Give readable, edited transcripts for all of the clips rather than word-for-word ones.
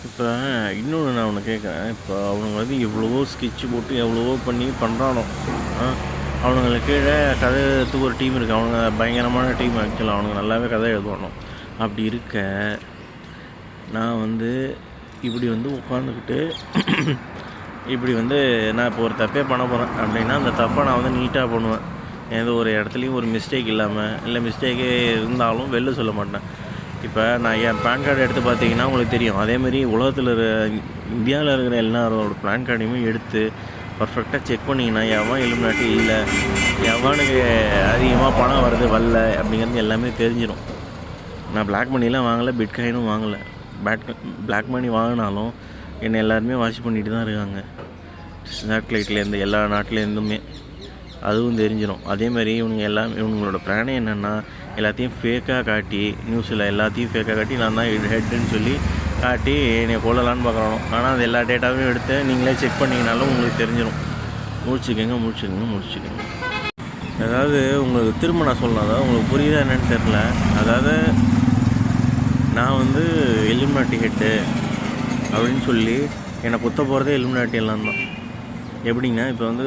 இப்போ இன்னொன்று நான் ஒன்று கேட்குறேன். இப்போ அவனுங்க வந்து எவ்வளவோ ஸ்கெட்சு போட்டு எவ்வளவோ பண்ணி பண்ணுறானோ, அவனுங்களுக்கு கீழே கதை எழுதுறதுக்கு ஒரு டீம் இருக்குது. அவனுங்க பயங்கரமான டீம். ஆக்சுவலாக அவனுங்க நல்லாவே கதை எழுதுவானோ. அப்படி இருக்க நான் வந்து இப்படி வந்து உட்காந்துக்கிட்டு இப்படி வந்து நான் இப்போ ஒரு தப்பே பண்ண போகிறேன் அப்படின்னா அந்த தப்பை நான் வந்து நீட்டாக பண்ணுவேன். எந்த ஒரு இடத்துலையும் ஒரு மிஸ்டேக் இல்லாமல், இல்லை மிஸ்டேக்கே இருந்தாலும் வெளில சொல்ல மாட்டேன். இப்போ நான் என் பேன் கார்டு எடுத்து பார்த்தீங்கன்னா உங்களுக்கு தெரியும். அதேமாரி உலகத்தில் இந்தியாவில் இருக்கிற எல்லாரோட பேன் கார்டையுமே எடுத்து பர்ஃபெக்டாக செக் பண்ணிங்கன்னா எவன் இலுமினாட்டி இல்லை, எவனுக்கு அதிகமாக பணம் வருது வரல அப்படிங்கிறது எல்லாமே தெரிஞ்சிடும். நான் பிளாக் மணிலாம் வாங்கலை, பிட்காயினும் வாங்கலை. பிளாக் மணி வாங்கினாலும் என்னை எல்லாருமே வாட்ச் பண்ணிட்டு தான் இருக்காங்க, சேட்டலைட்லேருந்து எல்லா நாட்டிலேருந்துமே. அதுவும் தெரிஞ்சிடும். அதேமாதிரி இவங்களோட பிளானே என்னென்னா எல்லாத்தையும் ஃபேக்காக காட்டி, நியூஸில் எல்லாத்தையும் ஃபேக்காக காட்டி நான் தான் ஹெட்டுன்னு சொல்லி காட்டி என்னை கொள்ளலான்னு பார்க்குறோம். ஆனால் அது எல்லா டேட்டாவையும் எடுத்து நீங்களே செக் பண்ணிங்கனாலும் உங்களுக்கு தெரிஞ்சிடும். முடிச்சுக்கோங்க. அதாவது உங்களுக்கு திரும்ப நான் சொல்லணும், அதாவது உங்களுக்கு புரியுதா என்னன்னு தெரில. அதாவது நான் வந்து இலுமினாட்டி ஹெட்டு அப்படின்னு சொல்லி என்னை குத்த போகிறதே இலுமினாட்டி எல்லாம் தான். எப்படின்னா இப்போ வந்து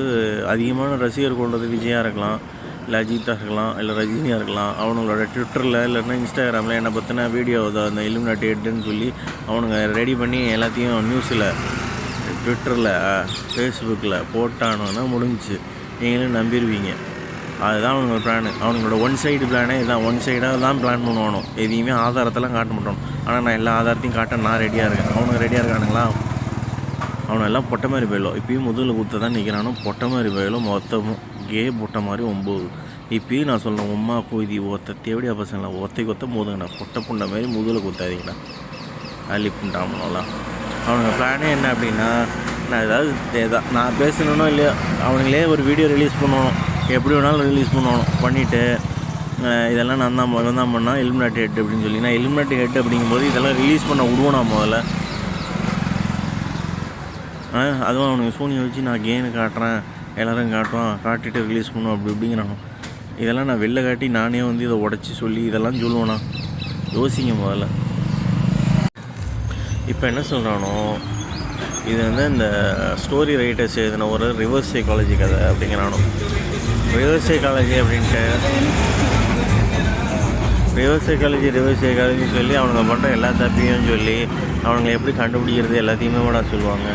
அதிகமான ரசிகர் கொண்டது விஜயாக இருக்கலாம், இல்லை அஜித்தாக இருக்கலாம், இல்லை ரஜினியாக இருக்கலாம். அவனுங்களோட ட்விட்டரில் இல்லைன்னா இன்ஸ்டாகிராமில் என்னை பற்றின வீடியோ அந்த இலுமினாட்டி ஹெட்டுன்னு சொல்லி அவனுங்க ரெடி பண்ணி எல்லாத்தையும் நியூஸில், ட்விட்டரில், ஃபேஸ்புக்கில் போட்டானோன்னா முடிஞ்சிச்சு. நீங்களும் நம்பிடுவீங்க. அதுதான் அவனுங்களோட பிளானு. அவனுங்களோட ஒன் சைடு பிளானே இதுதான். ஒன் சைடாக தான் பிளான் பண்ணுவானோ, எதையுமே ஆதாரத்தெல்லாம் காட்ட மாட்டானோ. ஆனால் நான் எல்லா ஆதாரத்தையும் காட்ட நான் ரெடியாக இருக்கேன். அவனுங்க ரெடியாக இருக்கானுங்களா? அவனெல்லாம் பொட்டை மாதிரி போயிடும். இப்பயும் முதுகில் குத்த தான் நிற்கிறானோ. பொட்டை மாதிரி போயிடும். மொத்தமும் பொட்டை மாதிரி 9. இப்பயும் நான் சொல்கிறேன், உம்மா போய் ஒத்த தேவடியா பசங்களா ஒத்தை கொத்த போதுங்கண்ணா. பொட்டை புண்டை மாதிரி முதுகில் குத்தாதீங்கண்ணா. அள்ளி புண்டாமலாம். அவனுங்க பிளானே என்ன அப்படின்னா, நான் ஏதாவது நான் பேசணுன்னோ இல்லையோ அவனுங்களே ஒரு வீடியோ ரிலீஸ் பண்ணணும், எப்படி வேணாலும் ரிலீஸ் பண்ணணும். பண்ணிவிட்டு இதெல்லாம் நான் தான் பண்ணால் இலுமினாட்டி ஹெட் அப்படின்னு சொல்லி, நான் இலுமினாட்டி ஹெட் அப்படிங்கும்போது இதெல்லாம் ரிலீஸ் பண்ண விடுவோம் நான் முதல்ல. அதுவும் அவனுக்கு சோனியை வச்சு நான் கேனு காட்டுறேன், எல்லோரும் காட்டிட்டு ரிலீஸ் பண்ணுவோம் அப்படி இப்படிங்கிறானோ. இதெல்லாம் நான் வெளில காட்டி நானே வந்து இதை உடச்சி சொல்லி இதெல்லாம் சொல்லுவேண்ணா. யோசிங்க முதல்ல. இப்போ என்ன சொல்கிறானோ, இது வந்து இந்த ஸ்டோரி ரைட்டர்ஸ் எழுதின ஒரு ரிவர்ஸ் சைக்காலஜி கதை அப்படிங்கிறானோ. ரிவர்ஸ் சைக்காலஜின்னு சொல்லி அவனுங்க பண்ணுற எல்லா தப்பையும் சொல்லி அவனுங்களை எப்படி கண்டுபிடிக்கிறது எல்லாத்தையுமே கூட சொல்லுவாங்க.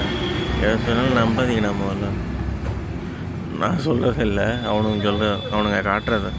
எதை சொன்னாலும் நம்பாதீங்க. நம்ம முதல்ல நான் சொல்கிறது இல்லை, அவனுங்க காட்டுறது.